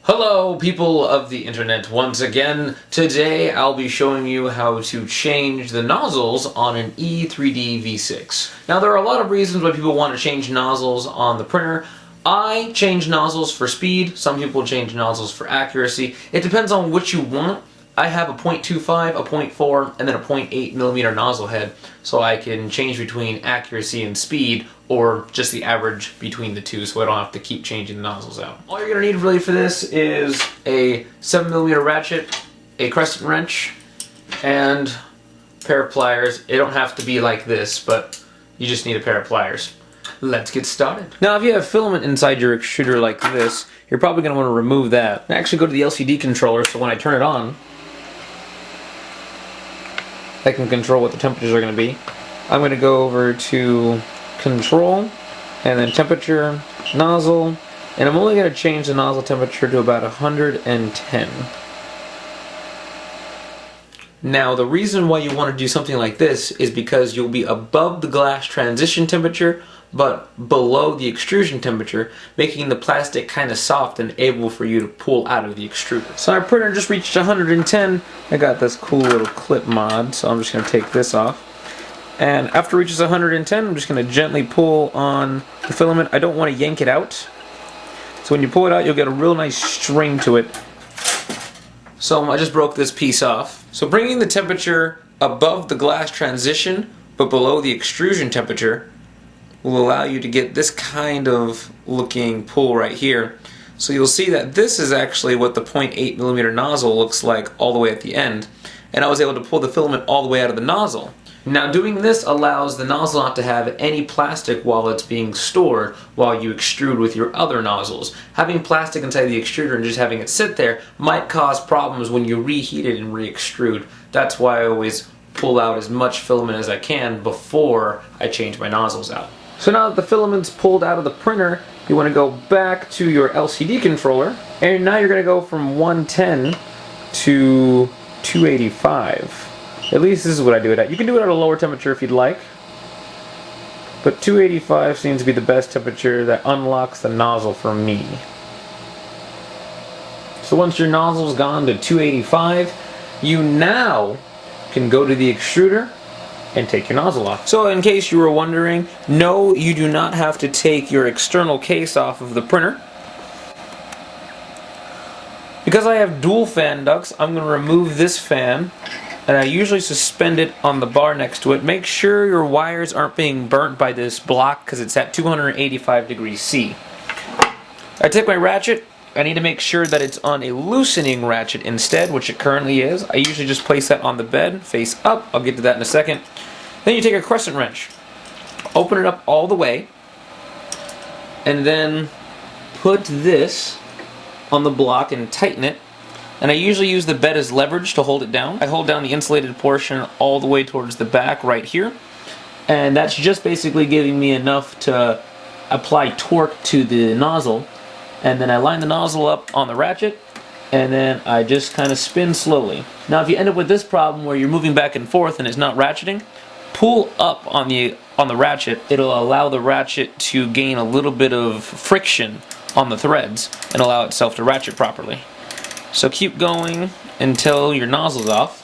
Hello people of the internet once again. Today I'll be showing you how to change the nozzles on an E3D V6. Now there are a lot of reasons why people want to change nozzles on the printer. I change nozzles for speed, some people change nozzles for accuracy. It depends on what you want. I have a 0.25, a 0.4, and then a 0.8mm nozzle head, so I can change between accuracy and speed, or just the average between the two, so I don't have to keep changing the nozzles out. All you're going to need really for this is a 7mm ratchet, a crescent wrench, and a pair of pliers. It don't have to be like this, but you just need a pair of pliers. Let's get started. Now if you have filament inside your extruder like this, you're probably going to want to remove that. And actually go to the LCD controller, so when I turn it on, I can control what the temperatures are going to be. I'm going to go over to Control, and then Temperature, Nozzle, and I'm only going to change the nozzle temperature to about 110. Now the reason why you want to do something like this is because you'll be above the glass transition temperature, but below the extrusion temperature, making the plastic kind of soft and able for you to pull out of the extruder. So our printer just reached 110. I got this cool little clip mod, so I'm just going to take this off. And after it reaches 110, I'm just going to gently pull on the filament. I don't want to yank it out. So when you pull it out, you'll get a real nice string to it. So I just broke this piece off. So bringing the temperature above the glass transition, but below the extrusion temperature, will allow you to get this kind of looking pull right here. So you'll see that this is actually what the 0.8mm nozzle looks like all the way at the end. And I was able to pull the filament all the way out of the nozzle. Now doing this allows the nozzle not to have any plastic while it's being stored while you extrude with your other nozzles. Having plastic inside the extruder and just having it sit there might cause problems when you reheat it and re-extrude. That's why I always pull out as much filament as I can before I change my nozzles out. So now that the filament's pulled out of the printer, you want to go back to your LCD controller, and now you're going to go from 110 to 285. At least this is what I do it at. You can do it at a lower temperature if you'd like, but 285 seems to be the best temperature that unlocks the nozzle for me. So once your nozzle's gone to 285, you now can go to the extruder and take your nozzle off. So in case you were wondering, no, you do not have to take your external case off of the printer. Because I have dual fan ducts, I'm going to remove this fan, and I usually suspend it on the bar next to it. Make sure your wires aren't being burnt by this block because it's at 285 degrees C. I take my ratchet. I need to make sure that it's on a loosening ratchet instead, which it currently is. I usually just place that on the bed, face up. I'll get to that in a second. Then you take a crescent wrench, open it up all the way, and then put this on the block and tighten it. And I usually use the bed as leverage to hold it down. I hold down the insulated portion all the way towards the back right here. And that's just basically giving me enough to apply torque to the nozzle. And then I line the nozzle up on the ratchet, and then I just kind of spin slowly. Now if you end up with this problem where you're moving back and forth and it's not ratcheting, pull up on the ratchet. It'll allow the ratchet to gain a little bit of friction on the threads and allow itself to ratchet properly. So keep going until your nozzle's off.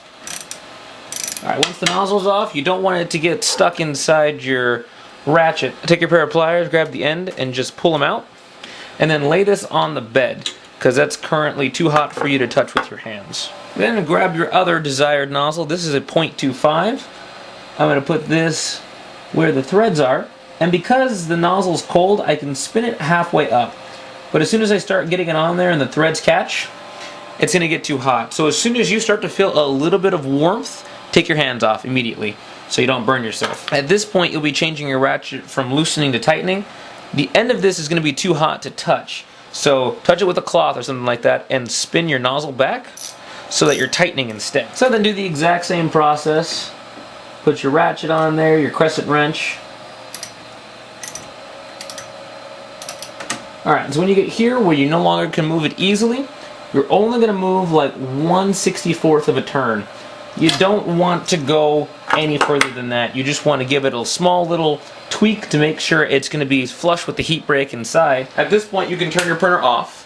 Alright, once the nozzle's off, you don't want it to get stuck inside your ratchet. Take your pair of pliers, grab the end, and just pull them out. And then lay this on the bed, because that's currently too hot for you to touch with your hands. Then grab your other desired nozzle. This is a 0.25. I'm going to put this where the threads are, and because the nozzle's cold, I can spin it halfway up. But as soon as I start getting it on there and the threads catch, it's going to get too hot. So as soon as you start to feel a little bit of warmth, take your hands off immediately so you don't burn yourself. At this point, you'll be changing your ratchet from loosening to tightening. The end of this is going to be too hot to touch, so touch it with a cloth or something like that and spin your nozzle back so that you're tightening instead. So then do the exact same process. Put your ratchet on there, your crescent wrench. Alright, so when you get here where you no longer can move it easily, you're only going to move like 1/64th of a turn. You don't want to go any further than that. You just want to give it a small little tweak to make sure it's going to be flush with the heat break inside. At this point you can turn your printer off,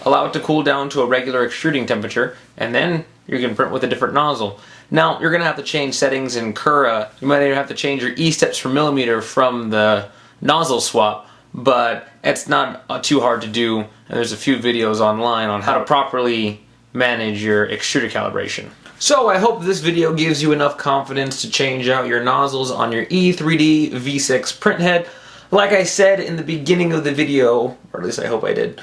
allow it to cool down to a regular extruding temperature, and then you can print with a different nozzle. Now, you're going to have to change settings in Cura. You might even have to change your E-steps per millimeter from the nozzle swap, but it's not too hard to do, and there's a few videos online on how to properly manage your extruder calibration. So I hope this video gives you enough confidence to change out your nozzles on your E3D V6 printhead. Like I said in the beginning of the video, or at least I hope I did,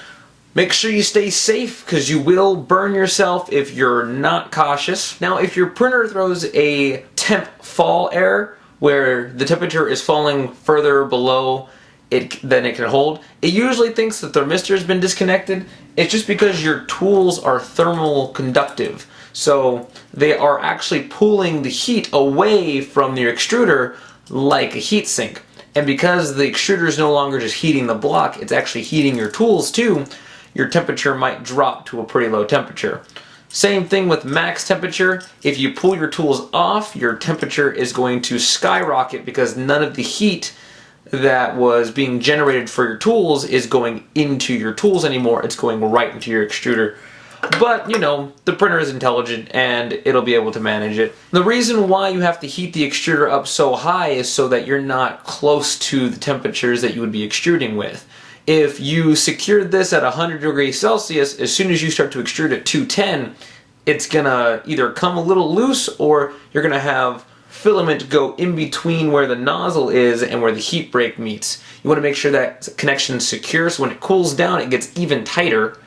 make sure you stay safe because you will burn yourself if you're not cautious. Now, if your printer throws a temp fall error where the temperature is falling further below than it can hold, it usually thinks the thermistor has been disconnected. It's just because your tools are thermal conductive. So they are actually pulling the heat away from your extruder like a heat sink. And because the extruder is no longer just heating the block, it's actually heating your tools too, your temperature might drop to a pretty low temperature. Same thing with max temperature. If you pull your tools off, your temperature is going to skyrocket because none of the heat that was being generated for your tools is going into your tools anymore. It's going right into your extruder. But, you know, the printer is intelligent and it'll be able to manage it. The reason why you have to heat the extruder up so high is so that you're not close to the temperatures that you would be extruding with. If you secured this at 100 degrees Celsius, as soon as you start to extrude at 210, it's gonna either come a little loose or you're gonna have filament go in between where the nozzle is and where the heat break meets. You want to make sure that connection is secure so when it cools down it gets even tighter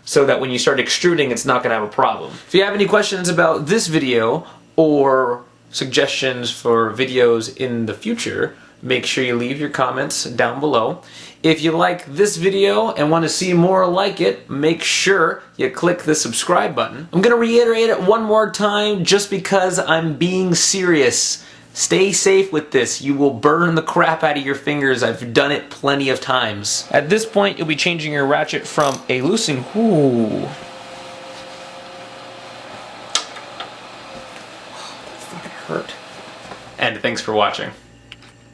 so that when you start extruding it's not going to have a problem. If you have any questions about this video or suggestions for videos in the future, make sure you leave your comments down below. If you like this video and want to see more like it, make sure you click the subscribe button. I'm going to reiterate it one more time just because I'm being serious. Stay safe with this. You will burn the crap out of your fingers. I've done it plenty of times. At this point, you'll be changing your ratchet from a loosing... Ooh. That fucking hurt. And thanks for watching.